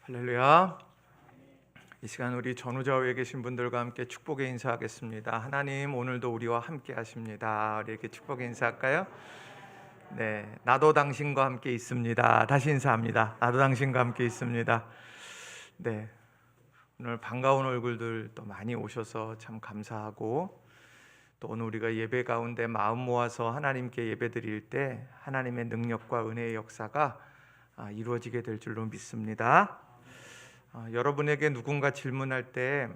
할렐루야. 이 시간 우리 전우좌우에 계신 분들과 함께 축복의 인사하겠습니다. 하나님 오늘도 우리와 함께 하십니다. 우리 이렇게 축복의 인사할까요? 네, 나도 당신과 함께 있습니다. 다시 인사합니다. 나도 당신과 함께 있습니다. 네, 오늘 반가운 얼굴들 또 많이 오셔서 참 감사하고, 또 오늘 우리가 예배 가운데 마음 모아서 하나님께 예배드릴 때 하나님의 능력과 은혜의 역사가 이루어지게 될 줄로 믿습니다. 여러분에게 누군가 질문할 때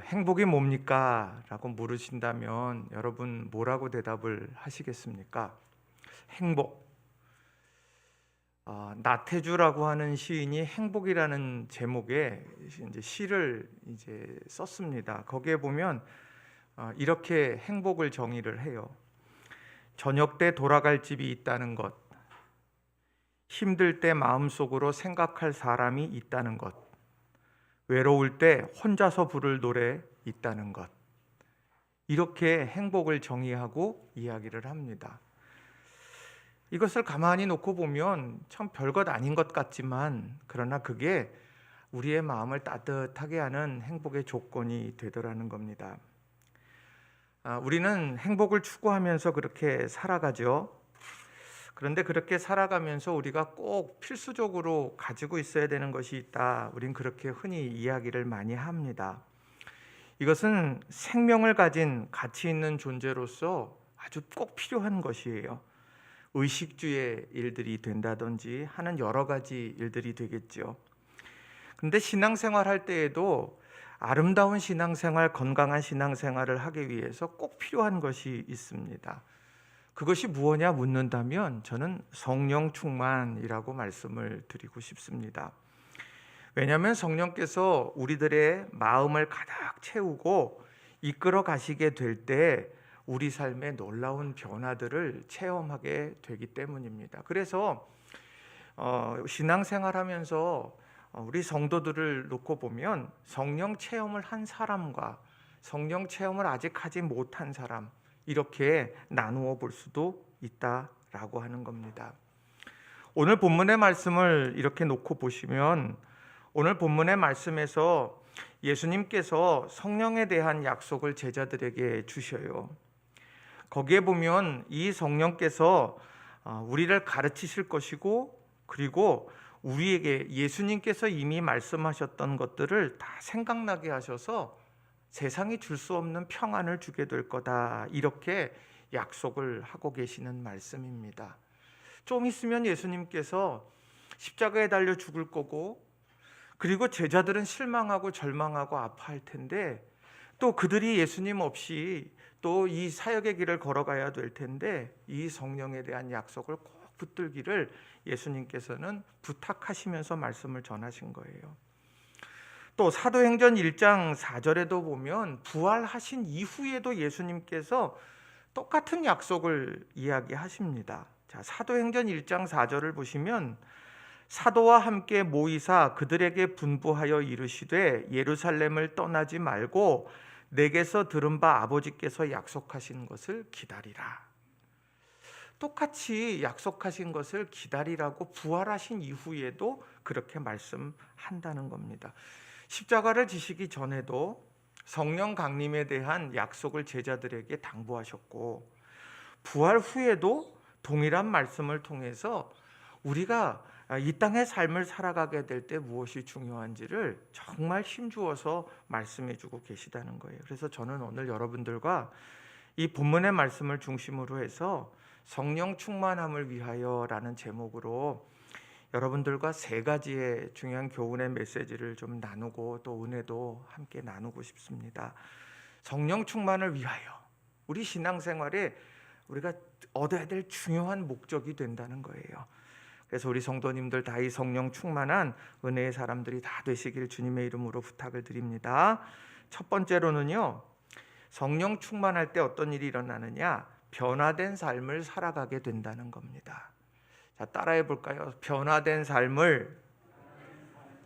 행복이 뭡니까? 라고 물으신다면 여러분 뭐라고 대답을 하시겠습니까? 행복. 나태주라고 하는 시인이 행복이라는 제목의 시를 썼습니다. 거기에 보면 이렇게 행복을 정의를 해요. 저녁 때 돌아갈 집이 있다는 것, 힘들 때 마음속으로 생각할 사람이 있다는 것, 외로울 때 혼자서 부를 노래 있다는 것, 이렇게 행복을 정의하고 이야기를 합니다. 이것을 가만히 놓고 보면 참 별것 아닌 것 같지만, 그러나 그게 우리의 마음을 따뜻하게 하는 행복의 조건이 되더라는 겁니다. 우리는 행복을 추구하면서 그렇게 살아가죠. 그런데 그렇게 살아가면서 우리가 꼭 필수적으로 가지고 있어야 되는 것이 있다. 우린 그렇게 흔히 이야기를 많이 합니다. 이것은 생명을 가진 가치 있는 존재로서 아주 꼭 필요한 것이에요. 의식주의 일들이 된다든지 하는 여러 가지 일들이 되겠죠. 그런데 신앙생활 할 때에도 아름다운 신앙생활, 건강한 신앙생활을 하기 위해서 꼭 필요한 것이 있습니다. 그것이 무엇냐 묻는다면 저는 성령 충만이라고 말씀을 드리고 싶습니다. 왜냐하면 성령께서 우리들의 마음을 가득 채우고 이끌어 가시게 될 때 우리 삶의 놀라운 변화들을 체험하게 되기 때문입니다. 그래서 신앙생활하면서 우리 성도들을 놓고 보면 성령 체험을 한 사람과 성령 체험을 아직 하지 못한 사람, 이렇게 나누어 볼 수도 있다라고 하는 겁니다. 오늘 본문의 말씀을 이렇게 놓고 보시면, 오늘 본문의 말씀에서 예수님께서 성령에 대한 약속을 제자들에게 주셔요. 거기에 보면 이 성령께서 우리를 가르치실 것이고, 그리고 우리에게 예수님께서 이미 말씀하셨던 것들을 다 생각나게 하셔서 세상이 줄 수 없는 평안을 주게 될 거다, 이렇게 약속을 하고 계시는 말씀입니다. 좀 있으면 예수님께서 십자가에 달려 죽을 거고, 그리고 제자들은 실망하고 절망하고 아파할 텐데, 또 그들이 예수님 없이 또 이 사역의 길을 걸어가야 될 텐데, 이 성령에 대한 약속을 꼭 붙들기를 예수님께서는 부탁하시면서 말씀을 전하신 거예요. 또 사도행전 1장 4절에도 보면 부활하신 이후에도 예수님께서 똑같은 약속을 이야기하십니다. 자, 사도행전 1장 4절을 보시면, 사도와 함께 모이사 그들에게 분부하여 이르시되 예루살렘을 떠나지 말고 내게서 들은 바 아버지께서 약속하신 것을 기다리라. 똑같이 약속하신 것을 기다리라고 부활하신 이후에도 그렇게 말씀한다는 겁니다. 십자가를 지시기 전에도 성령 강림에 대한 약속을 제자들에게 당부하셨고, 부활 후에도 동일한 말씀을 통해서 우리가 이 땅의 삶을 살아가게 될 때 무엇이 중요한지를 정말 힘주어서 말씀해 주고 계시다는 거예요. 그래서 저는 오늘 여러분들과 이 본문의 말씀을 중심으로 해서 성령 충만함을 위하여라는 제목으로 여러분들과 세 가지의 중요한 교훈의 메시지를 좀 나누고, 또 은혜도 함께 나누고 싶습니다. 성령 충만을 위하여, 우리 신앙생활에 우리가 얻어야 될 중요한 목적이 된다는 거예요. 그래서 우리 성도님들 다 이 성령 충만한 은혜의 사람들이 다 되시길 주님의 이름으로 부탁을 드립니다. 첫 번째로는요, 성령 충만할 때 어떤 일이 일어나느냐, 변화된 삶을 살아가게 된다는 겁니다. 자, 따라해 볼까요? 변화된 삶을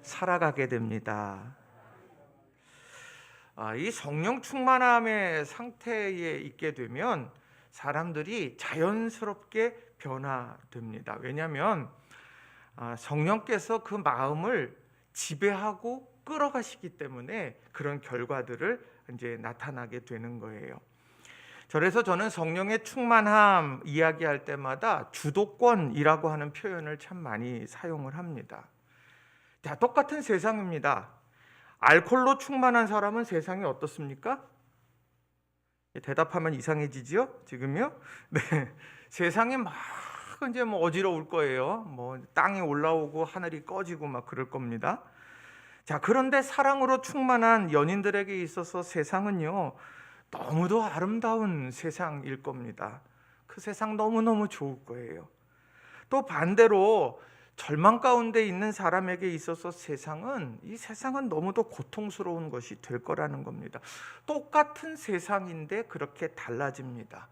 살아가게 됩니다. 이 성령 충만함의 상태에 있게 되면 사람들이 자연스럽게 변화됩니다. 왜냐하면 성령께서 그 마음을 지배하고 끌어가시기 때문에 그런 결과들을 이제 나타나게 되는 거예요. 그래서 저는 성령의 충만함 이야기할 때마다 주도권이라고 하는 표현을 참 많이 사용을 합니다. 자, 똑같은 세상입니다. 알코올로 충만한 사람은 세상이 어떻습니까? 대답하면 이상해지죠? 지금요? 네, 세상에 막 이제 뭐 어지러울 거예요. 뭐 땅에 올라오고 하늘이 꺼지고 막 그럴 겁니다. 자, 그런데 사랑으로 충만한 연인들에게 있어서 세상은요, 너무도 아름다운 세상일 겁니다. 그 세상 너무너무 좋을 거예요. 또 반대로 절망 가운데 있는 사람에게 있어서 이 세상은 너무도 고통스러운 것이 될 거라는 겁니다. 똑같은 세상인데 그렇게 달라집니다.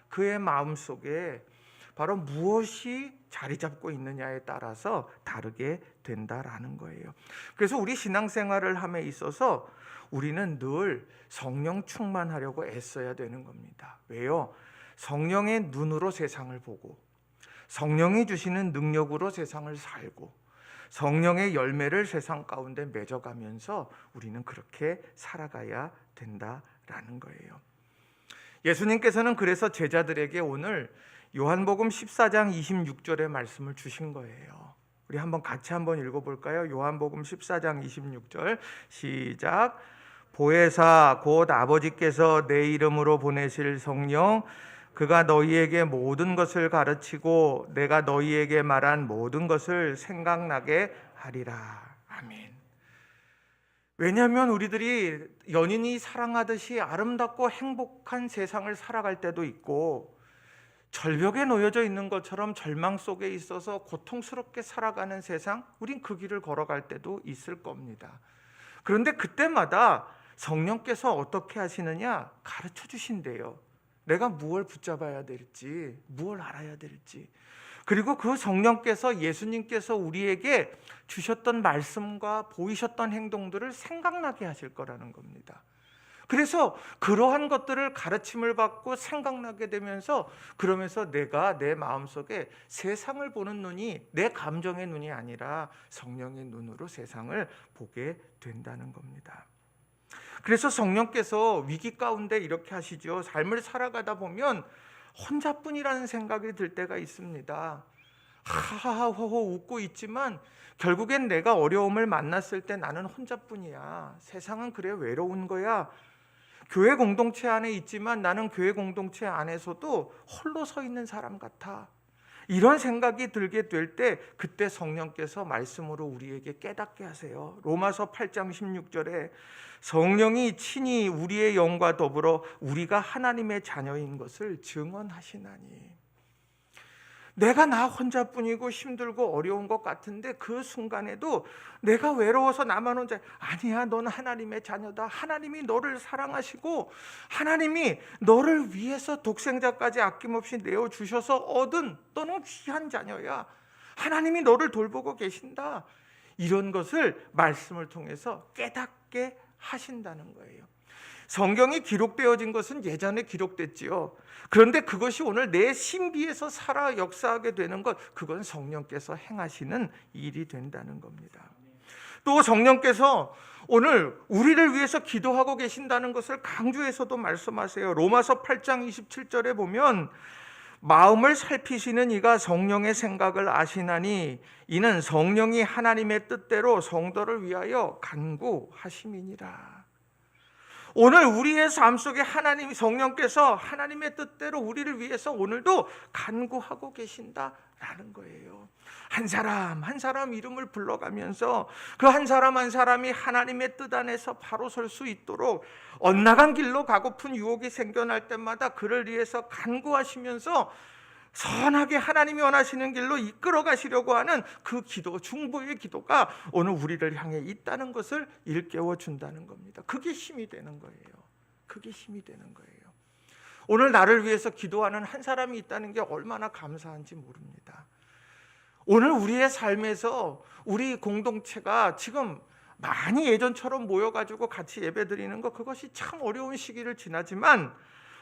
그의 마음속에 바로 무엇이 자리 잡고 있느냐에 따라서 다르게 된다라는 거예요. 그래서 우리 신앙생활을 함에 있어서 우리는 늘 성령 충만하려고 애써야 되는 겁니다. 왜요? 성령의 눈으로 세상을 보고 성령이 주시는 능력으로 세상을 살고 성령의 열매를 세상 가운데 맺어가면서 우리는 그렇게 살아가야 된다라는 거예요. 예수님께서는 그래서 제자들에게 오늘 요한복음 14장 26절의 말씀을 주신 거예요. 우리 같이 한번 읽어볼까요? 요한복음 14장 26절 시작. 보혜사 곧 아버지께서 내 이름으로 보내실 성령 그가 너희에게 모든 것을 가르치고 내가 너희에게 말한 모든 것을 생각나게 하리라. 아멘. 왜냐하면 우리들이 연인이 사랑하듯이 아름답고 행복한 세상을 살아갈 때도 있고 절벽에 놓여져 있는 것처럼 절망 속에 있어서 고통스럽게 살아가는 세상, 우린 그 길을 걸어갈 때도 있을 겁니다. 그런데 그때마다 성령께서 어떻게 하시느냐? 가르쳐 주신대요. 내가 무엇을 붙잡아야 될지, 무엇을 알아야 될지. 그리고 그 성령께서, 예수님께서 우리에게 주셨던 말씀과 보이셨던 행동들을 생각나게 하실 거라는 겁니다. 그래서 그러한 것들을 가르침을 받고 생각나게 되면서 그러면서 내가 내 마음속에 세상을 보는 눈이 내 감정의 눈이 아니라 성령의 눈으로 세상을 보게 된다는 겁니다. 그래서 성령께서 위기 가운데 이렇게 하시죠. 삶을 살아가다 보면 혼자뿐이라는 생각이 들 때가 있습니다. 하하호호 웃고 있지만 결국엔 내가 어려움을 만났을 때 나는 혼자뿐이야. 세상은 그래 외로운 거야. 교회 공동체 안에 있지만 나는 교회 공동체 안에서도 홀로 서 있는 사람 같아. 이런 생각이 들게 될 때 그때 성령께서 말씀으로 우리에게 깨닫게 하세요. 로마서 8장 16절에 성령이 친히 우리의 영과 더불어 우리가 하나님의 자녀인 것을 증언하시나니. 내가 나 혼자뿐이고 힘들고 어려운 것 같은데 그 순간에도 내가 외로워서 나만 혼자, 아니야, 넌 하나님의 자녀다. 하나님이 너를 사랑하시고 하나님이 너를 위해서 독생자까지 아낌없이 내어주셔서 얻은 너는 귀한 자녀야. 하나님이 너를 돌보고 계신다. 이런 것을 말씀을 통해서 깨닫게 하신다는 거예요. 성경이 기록되어진 것은 예전에 기록됐지요. 그런데 그것이 오늘 내 신비에서 살아 역사하게 되는 것, 그건 성령께서 행하시는 일이 된다는 겁니다. 또 성령께서 오늘 우리를 위해서 기도하고 계신다는 것을 강조해서도 말씀하세요. 로마서 8장 27절에 보면 마음을 살피시는 이가 성령의 생각을 아시나니 이는 성령이 하나님의 뜻대로 성도를 위하여 간구하심이니라. 오늘 우리의 삶 속에 하나님, 성령께서 하나님의 뜻대로 우리를 위해서 오늘도 간구하고 계신다라는 거예요. 한 사람 한 사람 이름을 불러가면서 그 한 사람 한 사람이 하나님의 뜻 안에서 바로 설 수 있도록 엇나간 길로 가고픈 유혹이 생겨날 때마다 그를 위해서 간구하시면서 선하게 하나님이 원하시는 길로 이끌어 가시려고 하는 그 기도, 중보의 기도가 오늘 우리를 향해 있다는 것을 일깨워 준다는 겁니다. 그게 힘이 되는 거예요. 그게 힘이 되는 거예요. 오늘 나를 위해서 기도하는 한 사람이 있다는 게 얼마나 감사한지 모릅니다. 오늘 우리의 삶에서 우리 공동체가 지금 많이 예전처럼 모여가지고 같이 예배드리는 것, 그것이 참 어려운 시기를 지나지만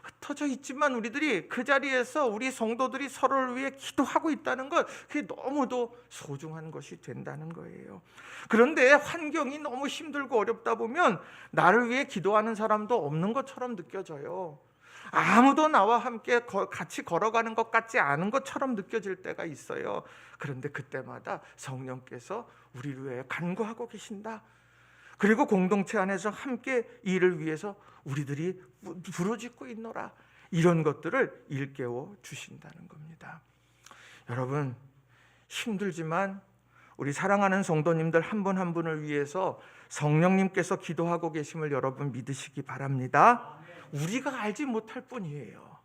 흩어져 있지만 우리들이 그 자리에서 우리 성도들이 서로를 위해 기도하고 있다는 것, 그게 너무도 소중한 것이 된다는 거예요. 그런데 환경이 너무 힘들고 어렵다 보면 나를 위해 기도하는 사람도 없는 것처럼 느껴져요. 아무도 나와 함께 같이 걸어가는 것 같지 않은 것처럼 느껴질 때가 있어요. 그런데 그때마다 성령께서 우리를 위해 간구하고 계신다. 그리고 공동체 안에서 함께 이를 위해서 우리들이 부르짖고 있노라. 이런 것들을 일깨워 주신다는 겁니다. 여러분, 힘들지만 우리 사랑하는 성도님들 한 분 한 분을 위해서 성령님께서 기도하고 계심을 여러분 믿으시기 바랍니다. 우리가 알지 못할 뿐이에요.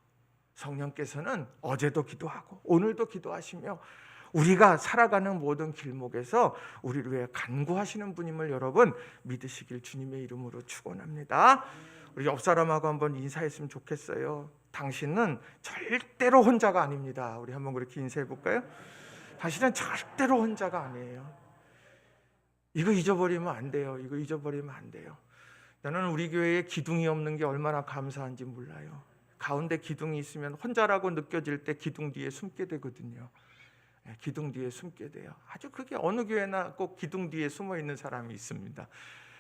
성령께서는 어제도 기도하고 오늘도 기도하시며 우리가 살아가는 모든 길목에서 우리를 위해 간구하시는 분임을 여러분 믿으시길 주님의 이름으로 축원합니다. 우리 옆 사람하고 한번 인사했으면 좋겠어요. 당신은 절대로 혼자가 아닙니다. 우리 한번 그렇게 인사해 볼까요? 당신은 절대로 혼자가 아니에요. 이거 잊어버리면 안 돼요. 이거 잊어버리면 안 돼요. 나는 우리 교회에 기둥이 없는 게 얼마나 감사한지 몰라요. 가운데 기둥이 있으면 혼자라고 느껴질 때 기둥 뒤에 숨게 되거든요. 기둥 뒤에 숨게 돼요. 아주 그게 어느 교회나 꼭 기둥 뒤에 숨어 있는 사람이 있습니다.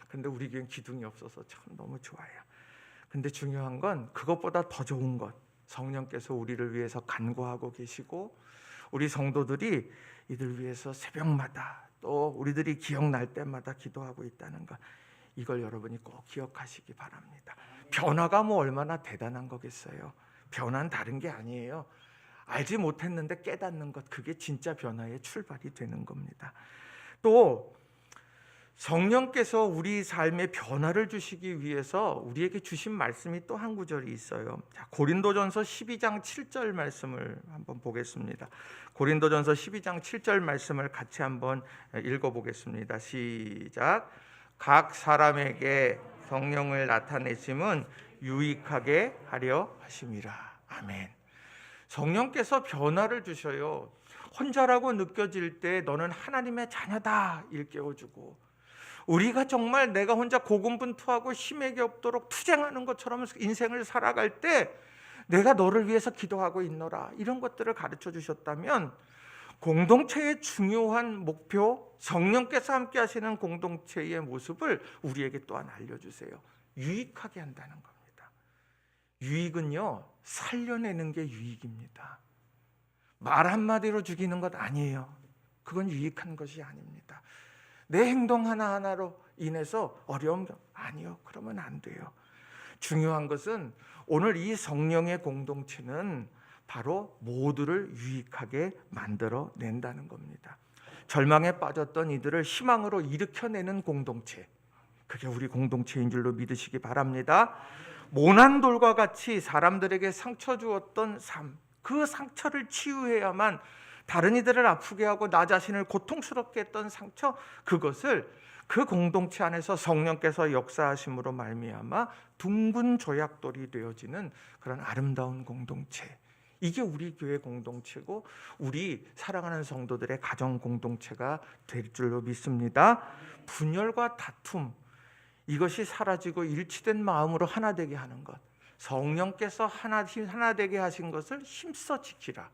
근데 우리 교회는 기둥이 없어서 참 너무 좋아요. 근데 중요한 건 그것보다 더 좋은 것, 성령께서 우리를 위해서 간구하고 계시고 우리 성도들이 이들 위해서 새벽마다 또 우리들이 기억날 때마다 기도하고 있다는 것, 이걸 여러분이 꼭 기억하시기 바랍니다. 변화가 뭐 얼마나 대단한 거겠어요. 변화는 다른 게 아니에요. 알지 못했는데 깨닫는 것, 그게 진짜 변화의 출발이 되는 겁니다. 또 성령께서 우리 삶에 변화를 주시기 위해서 우리에게 주신 말씀이 또 한 구절이 있어요. 자, 고린도전서 12장 7절 말씀을 한번 보겠습니다. 고린도전서 12장 7절 말씀을 같이 한번 읽어보겠습니다. 시작. 각 사람에게 성령을 나타내심은 유익하게 하려 하심이라. 아멘. 성령께서 변화를 주셔요. 혼자라고 느껴질 때 너는 하나님의 자녀다 일깨워주고, 우리가 정말 내가 혼자 고군분투하고 힘에게 없도록 투쟁하는 것처럼 인생을 살아갈 때 내가 너를 위해서 기도하고 있노라, 이런 것들을 가르쳐 주셨다면 공동체의 중요한 목표, 성령께서 함께 하시는 공동체의 모습을 우리에게 또한 알려주세요. 유익하게 한다는 겁니다. 유익은요, 살려내는 게 유익입니다. 말 한마디로 죽이는 것 아니에요. 그건 유익한 것이 아닙니다. 내 행동 하나하나로 인해서 어려움 아니요, 그러면 안 돼요. 중요한 것은 오늘 이 성령의 공동체는 바로 모두를 유익하게 만들어낸다는 겁니다. 절망에 빠졌던 이들을 희망으로 일으켜내는 공동체, 그게 우리 공동체인 줄로 믿으시기 바랍니다. 모난 돌과 같이 사람들에게 상처 주었던 삶, 그 상처를 치유해야만, 다른 이들을 아프게 하고 나 자신을 고통스럽게 했던 상처, 그것을 그 공동체 안에서 성령께서 역사하심으로 말미암아 둥근 조약돌이 되어지는 그런 아름다운 공동체, 이게 우리 교회 공동체고 우리 사랑하는 성도들의 가정 공동체가 될 줄로 믿습니다. 분열과 다툼, 이것이 사라지고 일치된 마음으로 하나 되게 하는 것, 성령께서 하나 되게 하신 것을 힘써 지키라.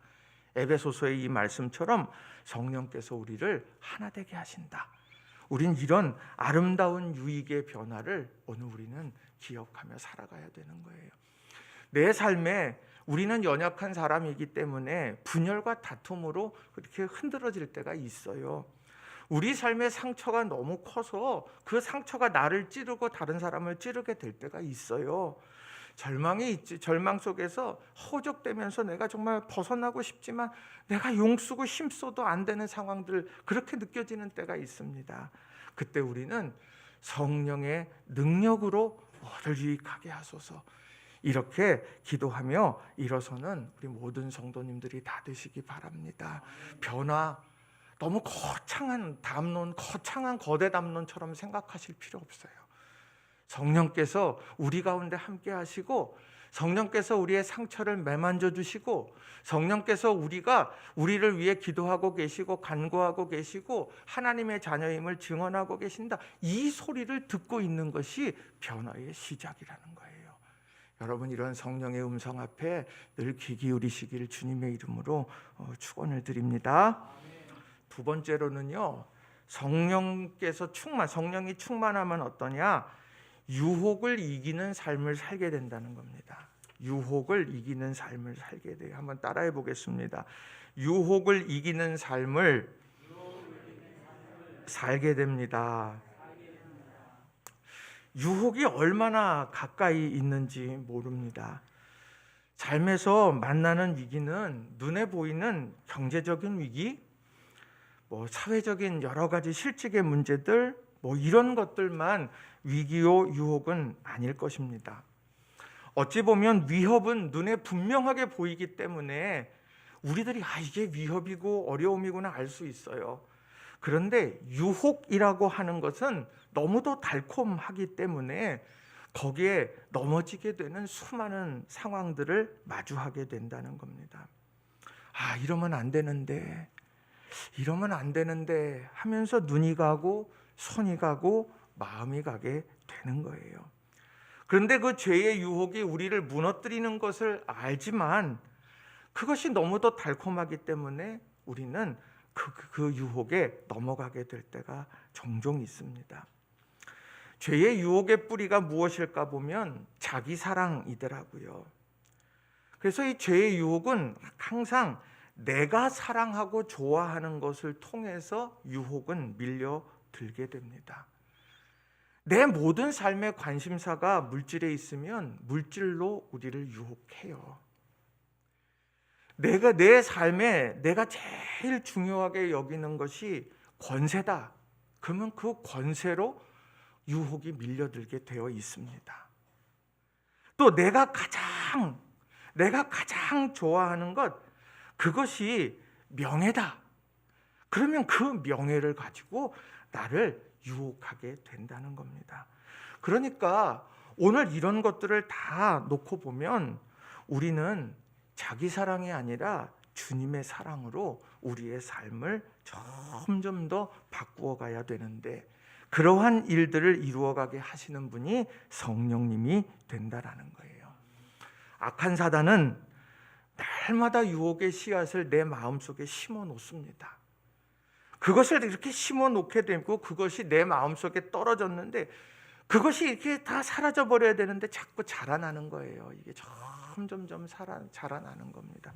에베소서의 이 말씀처럼 성령께서 우리를 하나 되게 하신다. 우린 이런 아름다운 유익의 변화를 오늘 우리는 기억하며 살아가야 되는 거예요. 내 삶에 우리는 연약한 사람이기 때문에 분열과 다툼으로 그렇게 흔들어질 때가 있어요. 우리 삶의 상처가 너무 커서 그 상처가 나를 찌르고 다른 사람을 찌르게 될 때가 있어요. 절망이 있지. 절망 속에서 허우적대면서 내가 정말 벗어나고 싶지만 내가 용쓰고 힘써도 안 되는 상황들, 그렇게 느껴지는 때가 있습니다. 그때 우리는 성령의 능력으로 너를 유익하게 하소서, 이렇게 기도하며 일어서는 우리 모든 성도님들이 다 되시기 바랍니다. 변화, 너무 거창한 담론, 거창한 거대 담론처럼 생각하실 필요 없어요. 성령께서 우리 가운데 함께 하시고, 성령께서 우리의 상처를 매만져 주시고, 성령께서 우리를 위해 기도하고 계시고 간구하고 계시고 하나님의 자녀임을 증언하고 계신다, 이 소리를 듣고 있는 것이 변화의 시작이라는 거예요. 여러분 이런 성령의 음성 앞에 늘 귀 기울이시길 주님의 이름으로 축원을 드립니다. 두 번째로는요, 성령이 충만하면 어떠냐? 유혹을 이기는 삶을 살게 된다는 겁니다. 유혹을 이기는 삶을 살게 돼요. 한번 따라해 보겠습니다. 유혹을 이기는 삶을 살게 됩니다. 유혹이 얼마나 가까이 있는지 모릅니다. 삶에서 만나는 위기는 눈에 보이는 경제적인 위기, 사회적인 여러 가지 실직의 문제들, 이런 것들만 위기요 유혹은 아닐 것입니다. 어찌 보면 위협은 눈에 분명하게 보이기 때문에 우리들이 이게 위협이고 어려움이구나 알 수 있어요. 그런데 유혹이라고 하는 것은 너무도 달콤하기 때문에 거기에 넘어지게 되는 수많은 상황들을 마주하게 된다는 겁니다. 이러면 안 되는데 하면서 눈이 가고 손이 가고 마음이 가게 되는 거예요. 그런데 그 죄의 유혹이 우리를 무너뜨리는 것을 알지만 그것이 너무도 달콤하기 때문에 우리는 그 유혹에 넘어가게 될 때가 종종 있습니다. 죄의 유혹의 뿌리가 무엇일까 보면 자기 사랑이더라고요. 그래서 이 죄의 유혹은 항상 내가 사랑하고 좋아하는 것을 통해서 유혹은 밀려들게 됩니다. 내 모든 삶의 관심사가 물질에 있으면 물질로 우리를 유혹해요. 내 삶에 내가 제일 중요하게 여기는 것이 권세다. 그러면 그 권세로 유혹이 밀려들게 되어 있습니다. 또 내가 가장 좋아하는 것, 그것이 명예다. 그러면 그 명예를 가지고 나를 유혹하게 된다는 겁니다. 그러니까 오늘 이런 것들을 다 놓고 보면 우리는 자기 사랑이 아니라 주님의 사랑으로 우리의 삶을 점점 더 바꾸어 가야 되는데, 그러한 일들을 이루어가게 하시는 분이 성령님이 된다라는 거예요. 악한 사단은 날마다 유혹의 씨앗을 내 마음속에 심어 놓습니다. 그것을 이렇게 심어 놓게 되고 그것이 내 마음속에 떨어졌는데 그것이 이렇게 다 사라져 버려야 되는데 자꾸 자라나는 거예요. 이게 점점 자라나는 겁니다.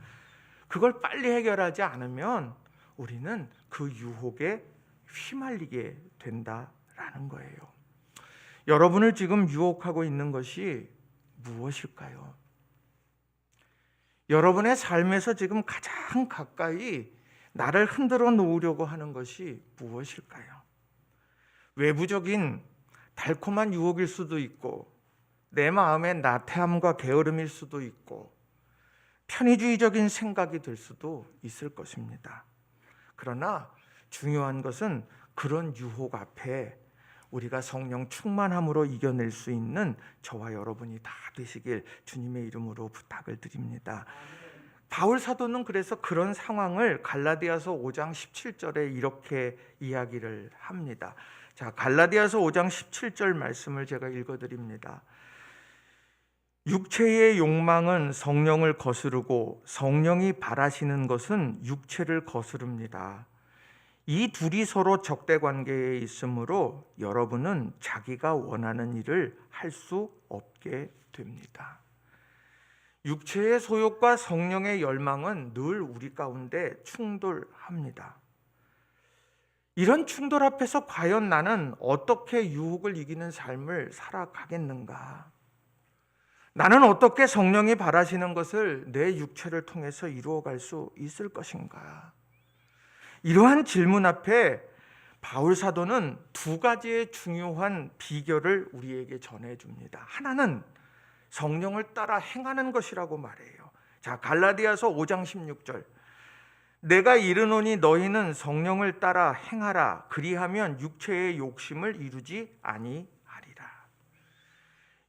그걸 빨리 해결하지 않으면 우리는 그 유혹에 휘말리게 된다라는 거예요. 여러분을 지금 유혹하고 있는 것이 무엇일까요? 여러분의 삶에서 지금 가장 가까이 나를 흔들어 놓으려고 하는 것이 무엇일까요? 외부적인 달콤한 유혹일 수도 있고, 내 마음의 나태함과 게으름일 수도 있고, 편의주의적인 생각이 들 수도 있을 것입니다. 그러나 중요한 것은 그런 유혹 앞에 우리가 성령 충만함으로 이겨낼 수 있는 저와 여러분이 다 되시길 주님의 이름으로 부탁을 드립니다. 바울 사도는 그래서 그런 상황을 갈라디아서 5장 17절에 이렇게 이야기를 합니다. 자, 갈라디아서 5장 17절 말씀을 제가 읽어드립니다. 육체의 욕망은 성령을 거스르고 성령이 바라시는 것은 육체를 거스릅니다. 이 둘이 서로 적대 관계에 있으므로 여러분은 자기가 원하는 일을 할 수 없게 됩니다. 육체의 소욕과 성령의 열망은 늘 우리 가운데 충돌합니다. 이런 충돌 앞에서 과연 나는 어떻게 유혹을 이기는 삶을 살아가겠는가? 나는 어떻게 성령이 바라시는 것을 내 육체를 통해서 이루어갈 수 있을 것인가? 이러한 질문 앞에 바울 사도는 두 가지의 중요한 비결을 우리에게 전해줍니다. 하나는 성령을 따라 행하는 것이라고 말해요. 자, 갈라디아서 5장 16절. 내가 이르노니 너희는 성령을 따라 행하라. 그리하면 육체의 욕심을 이루지 아니하리라.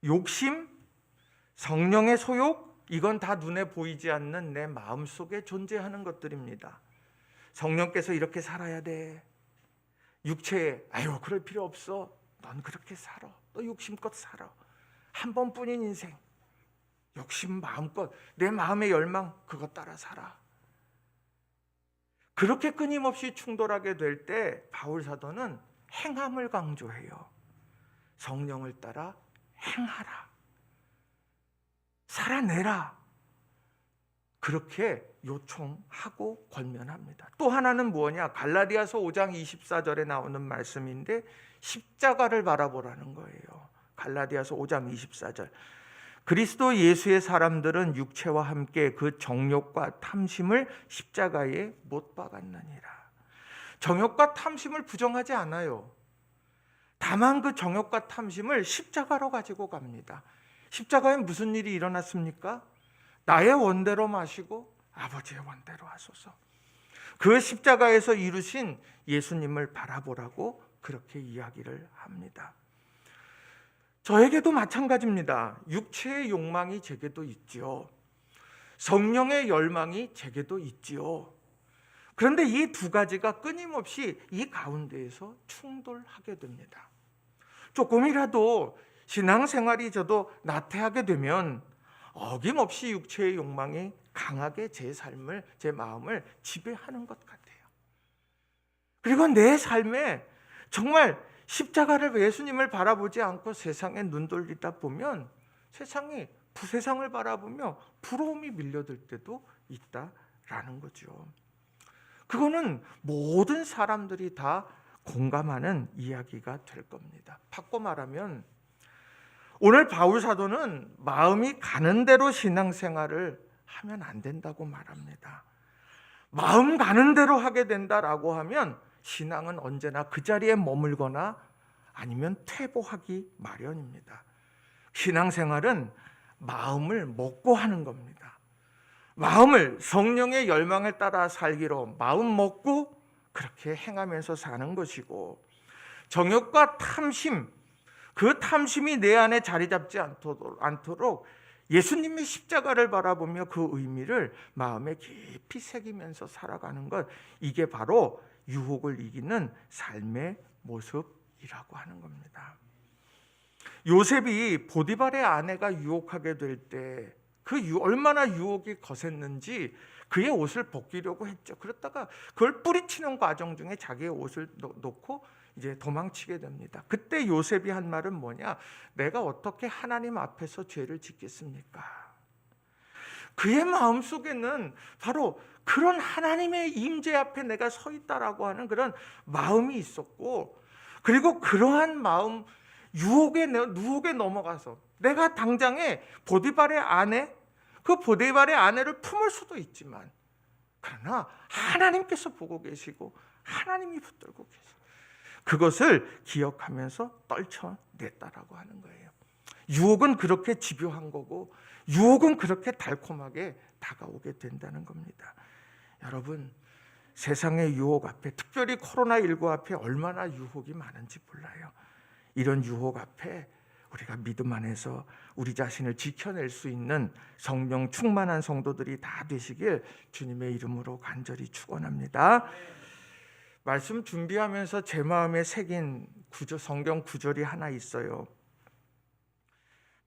욕심, 성령의 소욕, 이건 다 눈에 보이지 않는 내 마음속에 존재하는 것들입니다. 성령께서 이렇게 살아야 돼. 육체에 그럴 필요 없어. 넌 그렇게 살아. 너 욕심껏 살아. 한 번뿐인 인생. 욕심 마음껏 내 마음의 열망 그것 따라 살아. 그렇게 끊임없이 충돌하게 될 때 바울 사도는 행함을 강조해요. 성령을 따라 행하라. 살아내라. 그렇게 요청하고 권면합니다. 또 하나는 뭐냐? 갈라디아서 5장 24절에 나오는 말씀인데 십자가를 바라보라는 거예요. 갈라디아서 5장 24절. 그리스도 예수의 사람들은 육체와 함께 그 정욕과 탐심을 십자가에 못 박았느니라. 정욕과 탐심을 부정하지 않아요. 다만 그 정욕과 탐심을 십자가로 가지고 갑니다. 십자가에 무슨 일이 일어났습니까? 나의 원대로 마시고 아버지의 원대로 하소서. 그 십자가에서 이루신 예수님을 바라보라고 그렇게 이야기를 합니다. 저에게도 마찬가지입니다. 육체의 욕망이 제게도 있지요. 성령의 열망이 제게도 있지요. 그런데 이 두 가지가 끊임없이 이 가운데에서 충돌하게 됩니다. 조금이라도 신앙생활이 저도 나태하게 되면 어김없이 육체의 욕망이 강하게 제 삶을, 제 마음을 지배하는 것 같아요. 그리고 내 삶에 정말 십자가를, 예수님을 바라보지 않고 세상에 눈 돌리다 보면 세상을 바라보며 부러움이 밀려들 때도 있다라는 거죠. 그거는 모든 사람들이 다 공감하는 이야기가 될 겁니다. 바꿔 말하면 오늘 바울 사도는 마음이 가는 대로 신앙생활을 하면 안 된다고 말합니다. 마음 가는 대로 하게 된다라고 하면 신앙은 언제나 그 자리에 머물거나 아니면 퇴보하기 마련입니다. 신앙생활은 마음을 먹고 하는 겁니다. 마음을 성령의 열망을 따라 살기로 마음 먹고 그렇게 행하면서 사는 것이고, 정욕과 탐심, 그 탐심이 내 안에 자리 잡지 않도록 예수님의 십자가를 바라보며 그 의미를 마음에 깊이 새기면서 살아가는 것, 이게 바로 유혹을 이기는 삶의 모습이라고 하는 겁니다. 요셉이 보디발의 아내가 유혹하게 될 때 얼마나 유혹이 거셌는지 그의 옷을 벗기려고 했죠. 그랬다가 그걸 뿌리치는 과정 중에 자기의 옷을 놓고 이제 도망치게 됩니다. 그때 요셉이 한 말은 뭐냐? 내가 어떻게 하나님 앞에서 죄를 짓겠습니까? 그의 마음속에는 바로 그런 하나님의 임재 앞에 내가 서 있다라고 하는 그런 마음이 있었고, 그리고 그러한 마음, 유혹에 넘어가서 내가 당장에 보디발의 아내, 그 보디발의 아내를 품을 수도 있지만, 그러나 하나님께서 보고 계시고 하나님이 붙들고 계시고 그것을 기억하면서 떨쳐냈다라고 하는 거예요. 유혹은 그렇게 집요한 거고, 유혹은 그렇게 달콤하게 다가오게 된다는 겁니다. 여러분, 세상의 유혹 앞에, 특별히 코로나19 앞에 얼마나 유혹이 많은지 몰라요. 이런 유혹 앞에 우리가 믿음 안에서 우리 자신을 지켜낼 수 있는 성령 충만한 성도들이 다 되시길 주님의 이름으로 간절히 축원합니다. 말씀 준비하면서 제 마음에 새긴 성경 구절이 하나 있어요.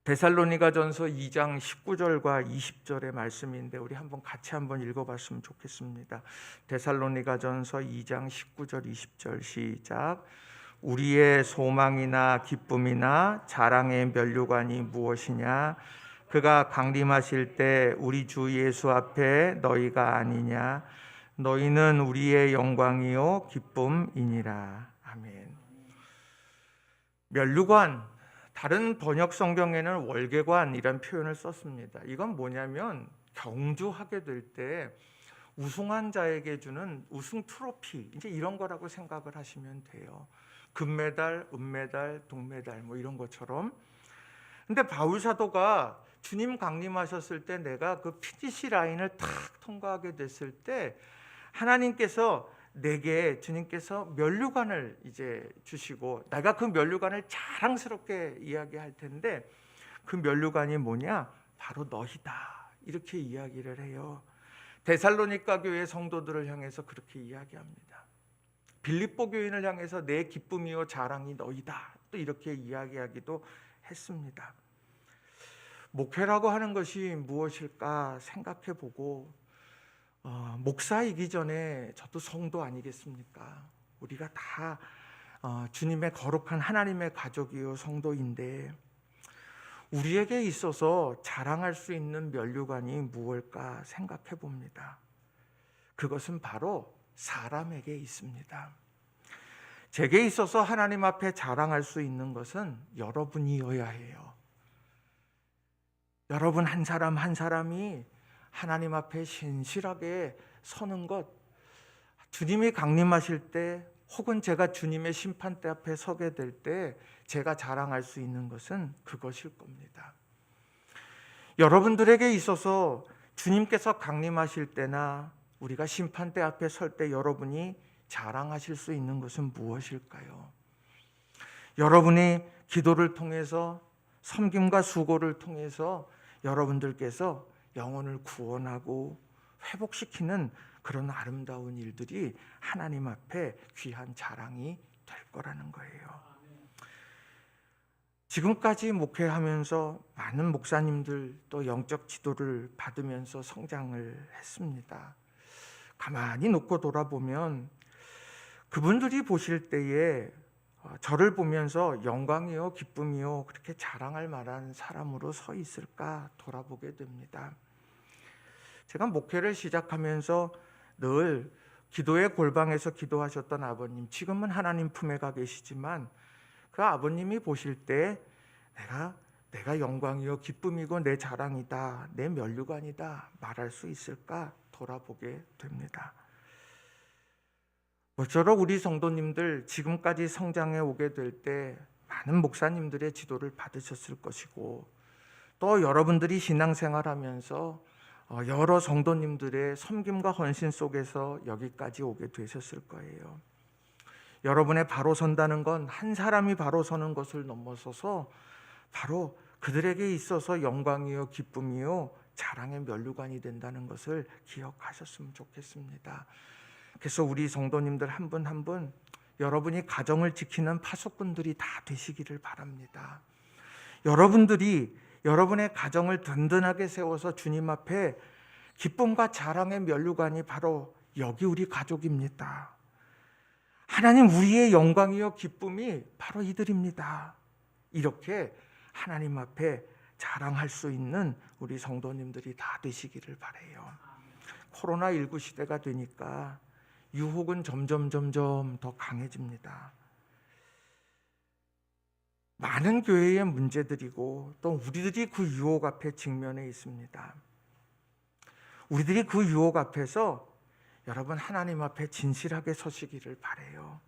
데살로니가전서 2장 19절과 20절의 말씀인데 우리 같이 한번 읽어봤으면 좋겠습니다. 데살로니가전서 2장 19절 20절 시작. 우리의 소망이나 기쁨이나 자랑의 면류관이 무엇이냐? 그가 강림하실 때 우리 주 예수 앞에 너희가 아니냐? 너희는 우리의 영광이요 기쁨이니라. 아멘. 면류관, 다른 번역 성경에는 월계관이란 표현을 썼습니다. 이건 뭐냐면 경주하게 될 때 우승한 자에게 주는 우승 트로피, 이제 이런 거라고 생각을 하시면 돼요. 금메달, 은메달, 동메달 뭐 이런 것처럼. 근데 바울 사도가 주님 강림하셨을 때 내가 그 피니시 라인을 탁 통과하게 됐을 때 하나님께서 내게, 주님께서 면류관을 이제 주시고 내가 그 면류관을 자랑스럽게 이야기할 텐데 그 면류관이 뭐냐? 바로 너희다. 이렇게 이야기를 해요. 데살로니가 교회 성도들을 향해서 그렇게 이야기합니다. 빌립보 교인을 향해서 내 기쁨이요 자랑이 너희다. 또 이렇게 이야기하기도 했습니다. 목회라고 하는 것이 무엇일까 생각해 보고 목사이기 전에 저도 성도 아니겠습니까? 우리가 다 주님의 거룩한 하나님의 가족이요 성도인데 우리에게 있어서 자랑할 수 있는 면류관이 무엇일까 생각해 봅니다. 그것은 바로 사람에게 있습니다. 제게 있어서 하나님 앞에 자랑할 수 있는 것은 여러분이어야 해요. 여러분 한 사람 한 사람이 하나님 앞에 신실하게 서는 것, 주님이 강림하실 때 혹은 제가 주님의 심판대 앞에 서게 될 때 제가 자랑할 수 있는 것은 그것일 겁니다. 여러분들에게 있어서 주님께서 강림하실 때나 우리가 심판대 앞에 설 때 여러분이 자랑하실 수 있는 것은 무엇일까요? 여러분이 기도를 통해서 섬김과 수고를 통해서 여러분들께서 영혼을 구원하고 회복시키는 그런 아름다운 일들이 하나님 앞에 귀한 자랑이 될 거라는 거예요. 지금까지 목회하면서 많은 목사님들 또 영적 지도를 받으면서 성장을 했습니다. 가만히 놓고 돌아보면 그분들이 보실 때에 저를 보면서 영광이요 기쁨이요 그렇게 자랑할 만한 사람으로 서 있을까 돌아보게 됩니다. 제가 목회를 시작하면서 늘 기도의 골방에서 기도하셨던 아버님, 지금은 하나님 품에 가 계시지만 그 아버님이 보실 때 내가 영광이요 기쁨이고 내 자랑이다, 내 면류관이다 말할 수 있을까 돌아보게 됩니다. 모쪼록 우리 성도님들 지금까지 성장해 오게 될 때 많은 목사님들의 지도를 받으셨을 것이고 또 여러분들이 신앙생활하면서 여러 성도님들의 섬김과 헌신 속에서 여기까지 오게 되셨을 거예요. 여러분의 바로 선다는 건 한 사람이 바로 서는 것을 넘어서서 바로 그들에게 있어서 영광이요 기쁨이요 자랑의 면류관이 된다는 것을 기억하셨으면 좋겠습니다. 그래서 우리 성도님들 한 분 한 분 여러분이 가정을 지키는 파수꾼들이 다 되시기를 바랍니다. 여러분들이 여러분의 가정을 든든하게 세워서 주님 앞에 기쁨과 자랑의 면류관이 바로 여기 우리 가족입니다. 하나님 우리의 영광이요 기쁨이 바로 이들입니다. 이렇게 하나님 앞에 자랑할 수 있는 우리 성도님들이 다 되시기를 바라요. 코로나19 시대가 되니까 유혹은 점점 더 강해집니다. 많은 교회의 문제들이고 또 우리들이 그 유혹 앞에 직면해 있습니다. 우리들이 그 유혹 앞에서 여러분 하나님 앞에 진실하게 서시기를 바라요.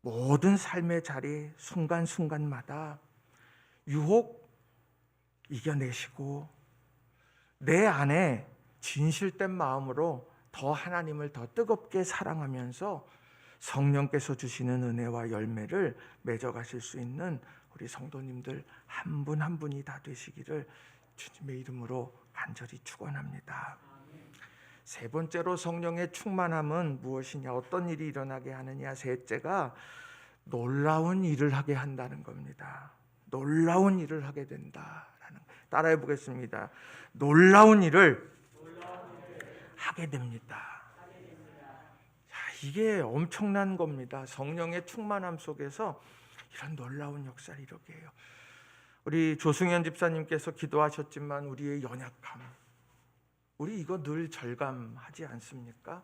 모든 삶의 자리 순간순간마다 유혹 이겨내시고 내 안에 진실된 마음으로 더 하나님을 더 뜨겁게 사랑하면서 성령께서 주시는 은혜와 열매를 맺어가실 수 있는 우리 성도님들 한 분 한 분이 다 되시기를 주님의 이름으로 간절히 축원합니다. 세 번째로 성령의 충만함은 무엇이냐, 어떤 일이 일어나게 하느냐, 셋째가 놀라운 일을 하게 한다는 겁니다. 놀라운 일을 하게 된다라는, 따라해 보겠습니다. 놀라운 일을 하게 됩니다. 이게 엄청난 겁니다. 성령의 충만함 속에서 이런 놀라운 역사를 이루게 해요. 우리 조승현 집사님께서 기도하셨지만 우리의 연약함, 우리 이거 늘 절감하지 않습니까?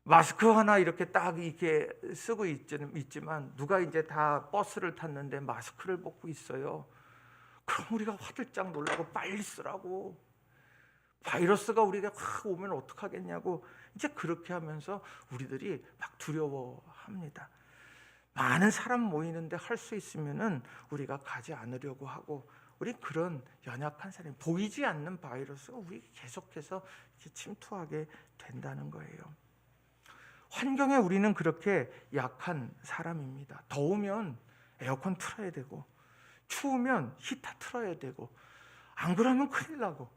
마스크 하나 이렇게 딱 이렇게 쓰고 있지만 누가 이제 다 버스를 탔는데 마스크를 벗고 있어요. 그럼 우리가 화들짝 놀라고 빨리 쓰라고, 바이러스가 우리가 확 오면 어떡하겠냐고 이제 그렇게 하면서 우리들이 막 두려워합니다. 많은 사람 모이는데 할 수 있으면은 우리가 가지 않으려고 하고, 우리 그런 연약한 사람이, 보이지 않는 바이러스가 우리 계속해서 이렇게 침투하게 된다는 거예요. 환경에 우리는 그렇게 약한 사람입니다. 더우면 에어컨 틀어야 되고, 추우면 히터 틀어야 되고, 안 그러면 큰일 나고,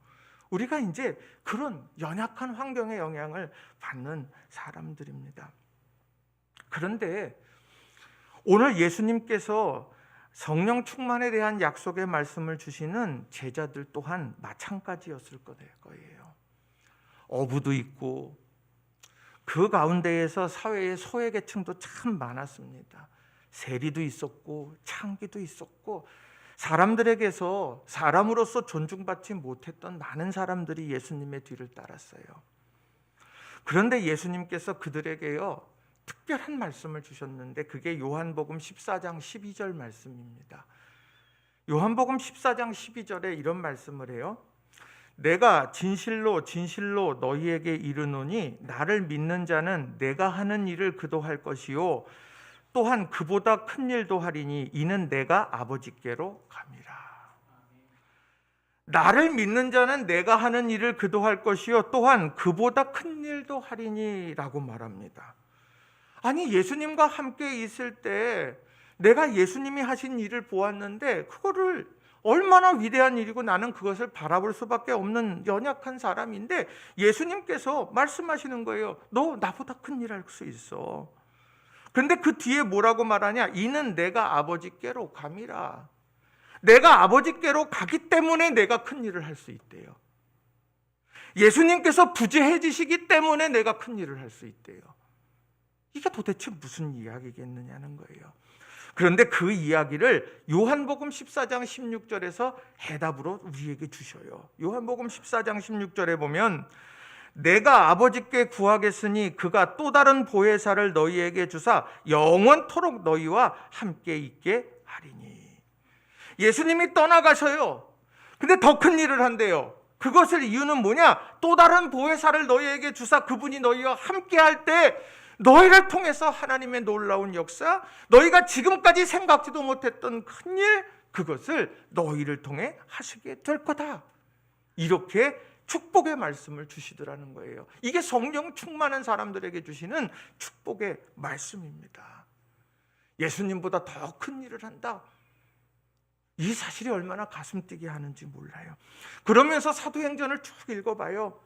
우리가 이제 그런 연약한 환경의 영향을 받는 사람들입니다. 그런데 오늘 예수님께서 성령 충만에 대한 약속의 말씀을 주시는 제자들 또한 마찬가지였을 거예요. 어부도 있고 그 가운데에서 사회의 소외계층도 참 많았습니다. 세리도 있었고 창기도 있었고 사람들에게서 사람으로서 존중받지 못했던 많은 사람들이 예수님의 뒤를 따랐어요. 그런데 예수님께서 그들에게요 특별한 말씀을 주셨는데 그게 요한복음 14장 12절 말씀입니다. 요한복음 14장 12절에 이런 말씀을 해요. 내가 진실로 진실로 너희에게 이르노니 나를 믿는 자는 내가 하는 일을 그도 할 것이요 또한 그보다 큰 일도 하리니 이는 내가 아버지께로 감이라. 나를 믿는 자는 내가 하는 일을 그도 할 것이요 또한 그보다 큰 일도 하리니 라고 말합니다. 아니 예수님과 함께 있을 때 내가 예수님이 하신 일을 보았는데 그거를 얼마나 위대한 일이고 나는 그것을 바라볼 수밖에 없는 연약한 사람인데 예수님께서 말씀하시는 거예요. 너 나보다 큰 일 할 수 있어. 그런데 그 뒤에 뭐라고 말하냐? 이는 내가 아버지께로 감이라. 내가 아버지께로 가기 때문에 내가 큰 일을 할 수 있대요. 예수님께서 부재해지시기 때문에 내가 큰 일을 할 수 있대요. 이게 도대체 무슨 이야기겠느냐는 거예요. 그런데 그 이야기를 요한복음 14장 16절에서 해답으로 우리에게 주셔요. 요한복음 14장 16절에 보면 내가 아버지께 구하겠으니 그가 또 다른 보혜사를 너희에게 주사 영원토록 너희와 함께 있게 하리니. 예수님이 떠나가셔요. 근데 더 큰 일을 한대요. 그것을 이유는 뭐냐? 또 다른 보혜사를 너희에게 주사 그분이 너희와 함께 할 때 너희를 통해서 하나님의 놀라운 역사, 너희가 지금까지 생각지도 못했던 큰일, 그것을 너희를 통해 하시게 될 거다. 이렇게 축복의 말씀을 주시더라는 거예요. 이게 성령 충만한 사람들에게 주시는 축복의 말씀입니다. 예수님보다 더 큰 일을 한다. 이 사실이 얼마나 가슴 뛰게 하는지 몰라요. 그러면서 사도행전을 쭉 읽어봐요.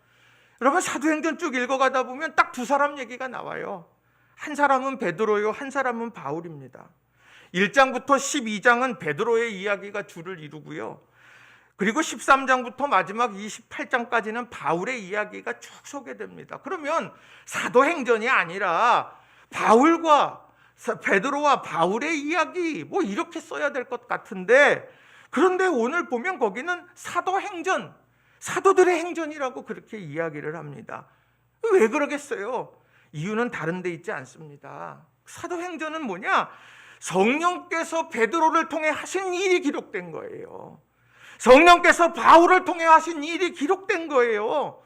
여러분 사도행전 쭉 읽어가다 보면 딱 두 사람 얘기가 나와요. 한 사람은 베드로요, 한 사람은 바울입니다. 1장부터 12장은 베드로의 이야기가 주를 이루고요. 그리고 13장부터 마지막 28장까지는 바울의 이야기가 쭉 소개됩니다. 그러면 사도행전이 아니라 베드로와 바울의 이야기 뭐 이렇게 써야 될 것 같은데, 그런데 오늘 보면 거기는 사도행전, 사도들의 행전이라고 그렇게 이야기를 합니다. 왜 그러겠어요? 이유는 다른 데 있지 않습니다. 사도행전은 뭐냐? 성령께서 베드로를 통해 하신 일이 기록된 거예요. 성령께서 바울을 통해 하신 일이 기록된 거예요.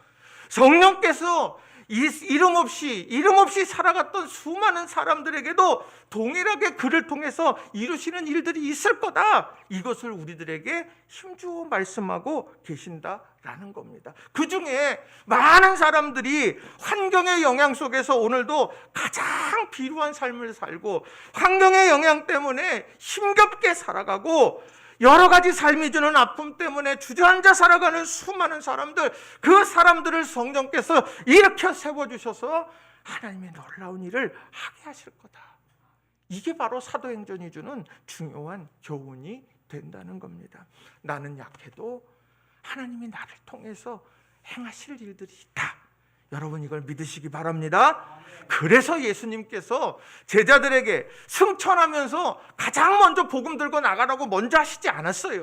성령께서 이름 없이 살아갔던 수많은 사람들에게도 동일하게 그를 통해서 이루시는 일들이 있을 거다. 이것을 우리들에게 힘주어 말씀하고 계신다라는 겁니다. 그 중에 많은 사람들이 환경의 영향 속에서 오늘도 가장 비루한 삶을 살고 환경의 영향 때문에 힘겹게 살아가고 여러 가지 삶이 주는 아픔 때문에 주저앉아 살아가는 수많은 사람들, 그 사람들을 성령께서 일으켜 세워주셔서 하나님의 놀라운 일을 하게 하실 거다. 이게 바로 사도행전이 주는 중요한 교훈이 된다는 겁니다. 나는 약해도 하나님이 나를 통해서 행하실 일들이 있다. 여러분 이걸 믿으시기 바랍니다. 그래서 예수님께서 제자들에게 승천하면서 가장 먼저 복음 들고 나가라고 먼저 하시지 않았어요.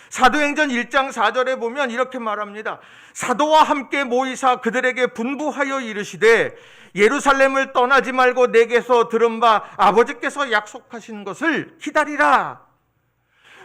사도행전 1장 4절에 보면 이렇게 말합니다. 사도와 함께 모이사 그들에게 분부하여 이르시되 예루살렘을 떠나지 말고 내게서 들은 바 아버지께서 약속하신 것을 기다리라.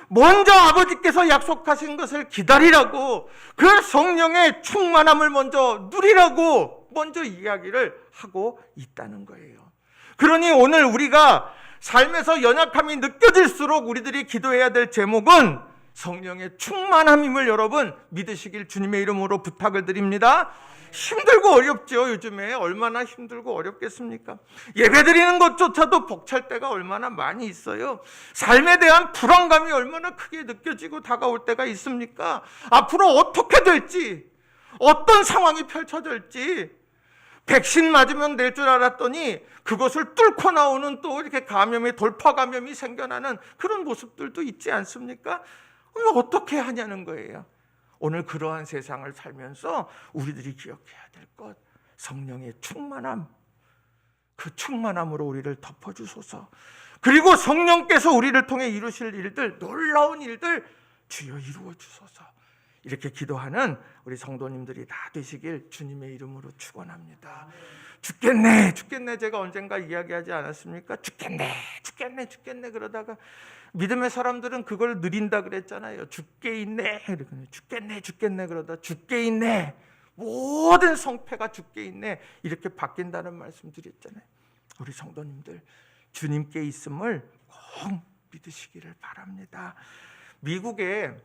먼저 아버지께서 약속하신 것을 기다리라고, 그 성령의 충만함을 먼저 누리라고 먼저 이야기를 하고 있다는 거예요. 그러니 오늘 우리가 삶에서 연약함이 느껴질수록 우리들이 기도해야 될 제목은 성령의 충만함임을 여러분 믿으시길 주님의 이름으로 부탁을 드립니다. 힘들고 어렵죠. 요즘에 얼마나 힘들고 어렵겠습니까? 예배드리는 것조차도 벅찰 때가 얼마나 많이 있어요. 삶에 대한 불안감이 얼마나 크게 느껴지고 다가올 때가 있습니까? 앞으로 어떻게 될지, 어떤 상황이 펼쳐질지 백신 맞으면 될 줄 알았더니 그것을 뚫고 나오는 또 이렇게 감염이, 돌파 감염이 생겨나는 그런 모습들도 있지 않습니까? 어떻게 하냐는 거예요. 오늘 그러한 세상을 살면서 우리들이 기억해야 될 것, 성령의 충만함, 그 충만함으로 우리를 덮어주소서. 그리고 성령께서 우리를 통해 이루실 일들, 놀라운 일들 주여 이루어 주소서. 이렇게 기도하는 우리 성도님들이 다 되시길 주님의 이름으로 축원합니다. 죽겠네, 죽겠네, 제가 언젠가 이야기하지 않았습니까? 죽겠네, 죽겠네, 죽겠네 그러다가 믿음의 사람들은 그걸 느린다 그랬잖아요. 죽게 있네, 죽겠네, 죽겠네 그러다 죽게 있네, 모든 성패가 죽게 있네, 이렇게 바뀐다는 말씀 드렸잖아요. 우리 성도님들 주님께 있음을 꼭 믿으시기를 바랍니다. 미국에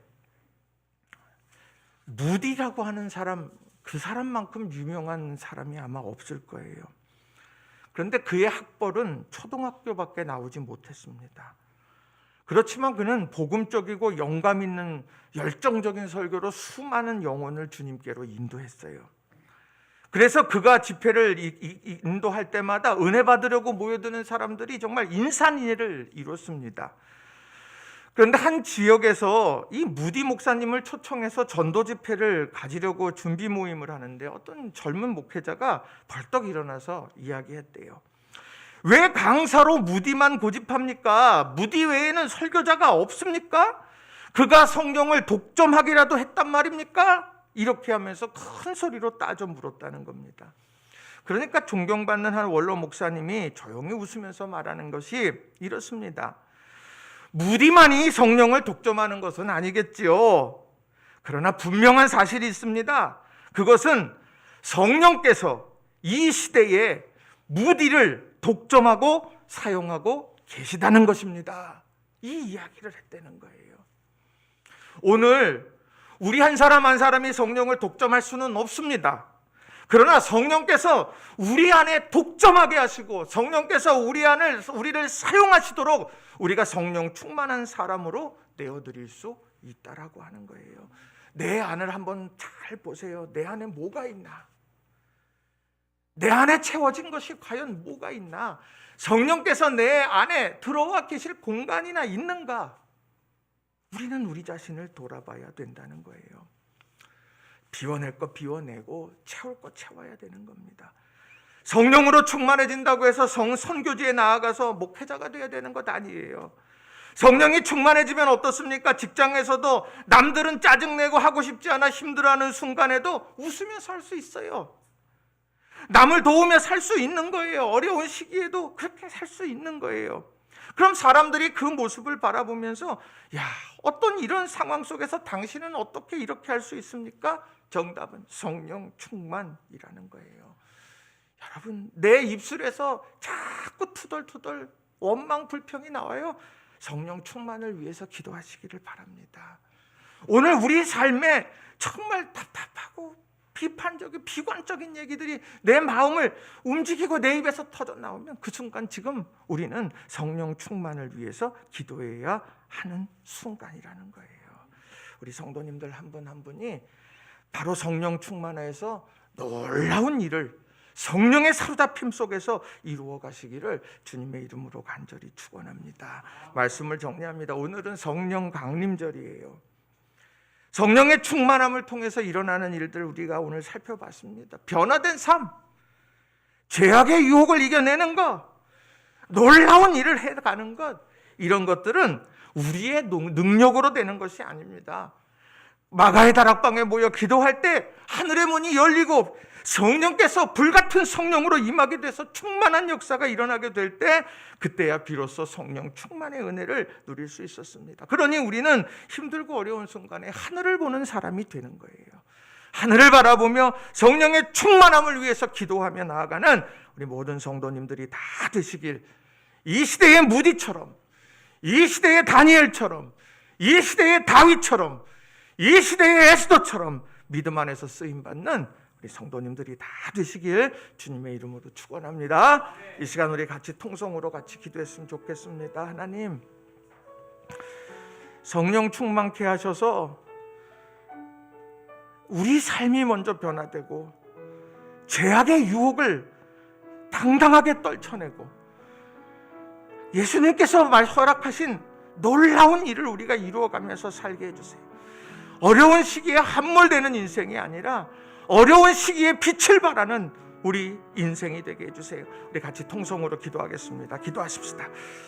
무디라고 하는 사람, 그 사람만큼 유명한 사람이 아마 없을 거예요. 그런데 그의 학벌은 초등학교밖에 나오지 못했습니다. 그렇지만 그는 복음적이고 영감 있는 열정적인 설교로 수많은 영혼을 주님께로 인도했어요. 그래서 그가 집회를 인도할 때마다 은혜 받으려고 모여드는 사람들이 정말 인산인해를 이뤘습니다. 그런데 한 지역에서 이 무디 목사님을 초청해서 전도 집회를 가지려고 준비 모임을 하는데 어떤 젊은 목회자가 벌떡 일어나서 이야기했대요. 왜 강사로 무디만 고집합니까? 무디 외에는 설교자가 없습니까? 그가 성령을 독점하기라도 했단 말입니까? 이렇게 하면서 큰 소리로 따져 물었다는 겁니다. 그러니까 존경받는 한 원로 목사님이 조용히 웃으면서 말하는 것이 이렇습니다. 무디만이 성령을 독점하는 것은 아니겠지요. 그러나 분명한 사실이 있습니다. 그것은 성령께서 이 시대에 무디를 독점하고 사용하고 계시다는 것입니다. 이 이야기를 했다는 거예요. 오늘 우리 한 사람 한 사람이 성령을 독점할 수는 없습니다. 그러나 성령께서 우리 안에 독점하게 하시고 성령께서 우리를 사용하시도록 우리가 성령 충만한 사람으로 내어드릴 수 있다라고 하는 거예요. 내 안을 한번 잘 보세요. 내 안에 뭐가 있나? 내 안에 채워진 것이 과연 뭐가 있나? 성령께서 내 안에 들어와 계실 공간이나 있는가? 우리는 우리 자신을 돌아봐야 된다는 거예요. 비워낼 거 비워내고 채울 거 채워야 되는 겁니다. 성령으로 충만해진다고 해서 선교지에 나아가서 목회자가 돼야 되는 것 아니에요. 성령이 충만해지면 어떻습니까? 직장에서도 남들은 짜증내고 하고 싶지 않아 힘들어하는 순간에도 웃으며 살 수 있어요. 남을 도우며 살 수 있는 거예요. 어려운 시기에도 그렇게 살 수 있는 거예요. 그럼 사람들이 그 모습을 바라보면서 야, 어떤 이런 상황 속에서 당신은 어떻게 이렇게 할 수 있습니까? 정답은 성령 충만이라는 거예요. 여러분, 내 입술에서 자꾸 투덜투덜 원망 불평이 나와요. 성령 충만을 위해서 기도하시기를 바랍니다. 오늘 우리 삶에 정말 답답하고 비판적인 비관적인 얘기들이 내 마음을 움직이고 내 입에서 터져 나오면 그 순간 지금 우리는 성령 충만을 위해서 기도해야 하는 순간이라는 거예요. 우리 성도님들 한 분 한 분이 바로 성령 충만해서 놀라운 일을 성령의 사로잡힘 속에서 이루어 가시기를 주님의 이름으로 간절히 축원합니다. 말씀을 정리합니다. 오늘은 성령 강림절이에요. 성령의 충만함을 통해서 일어나는 일들 우리가 오늘 살펴봤습니다. 변화된 삶, 죄악의 유혹을 이겨내는 것, 놀라운 일을 해가는 것, 이런 것들은 우리의 능력으로 되는 것이 아닙니다. 마가의 다락방에 모여 기도할 때 하늘의 문이 열리고 성령께서 불같은 성령으로 임하게 돼서 충만한 역사가 일어나게 될 때 그때야 비로소 성령 충만의 은혜를 누릴 수 있었습니다. 그러니 우리는 힘들고 어려운 순간에 하늘을 보는 사람이 되는 거예요. 하늘을 바라보며 성령의 충만함을 위해서 기도하며 나아가는 우리 모든 성도님들이 다 되시길, 이 시대의 무디처럼, 이 시대의 다니엘처럼, 이 시대의 다윗처럼, 이 시대의 에스더처럼 믿음 안에서 쓰임받는 우리 성도님들이 다 되시길 주님의 이름으로 축원합니다. 이 시간 우리 같이 통성으로 같이 기도했으면 좋겠습니다. 하나님, 성령 충만케 하셔서 우리 삶이 먼저 변화되고 죄악의 유혹을 당당하게 떨쳐내고 예수님께서 허락하신 놀라운 일을 우리가 이루어가면서 살게 해주세요. 어려운 시기에 함몰되는 인생이 아니라 어려운 시기에 빛을 발하는 우리 인생이 되게 해주세요. 우리 같이 통성으로 기도하겠습니다. 기도하십시다.